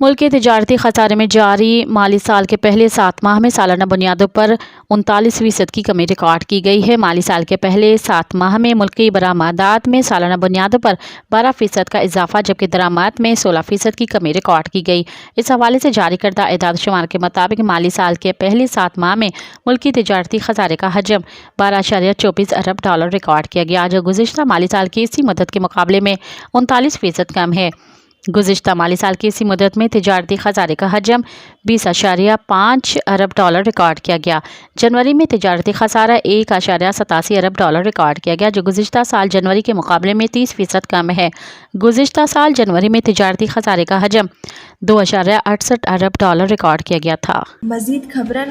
ملک کے تجارتی خسارے میں جاری مالی سال کے پہلے 7 ماہ میں سالانہ بنیادوں پر 39% کی کمی ریکارڈ کی گئی ہے۔ مالی سال کے پہلے 7 ماہ میں ملکی برآمدات میں سالانہ بنیادوں پر 12% کا اضافہ جبکہ درآمد میں 16% کی کمی ریکارڈ کی گئی۔ اس حوالے سے جاری کردہ اعداد و شمار کے مطابق مالی سال کے پہلے 7 ماہ میں ملکی تجارتی خسارے کا حجم 12.24 ارب ڈالر ریکارڈ کیا گیا، جو گزشتہ مالی سال کی اسی مدت کے مقابلے میں 39% کم ہے۔ گزشتہ مالی سال کی اسی مدت میں تجارتی خسارے کا حجم 20.5 ارب ڈالر ریکارڈ کیا گیا۔ جنوری میں تجارتی خسارہ 1.87 ارب ڈالر ریکارڈ کیا گیا، جو گزشتہ سال جنوری کے مقابلے میں 30% کم ہے۔ گزشتہ سال جنوری میں تجارتی خسارے کا حجم 2.68 ارب ڈالر ریکارڈ کیا گیا تھا۔ مزید خبرن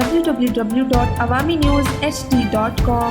www.awamiNewsHD.com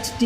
HD।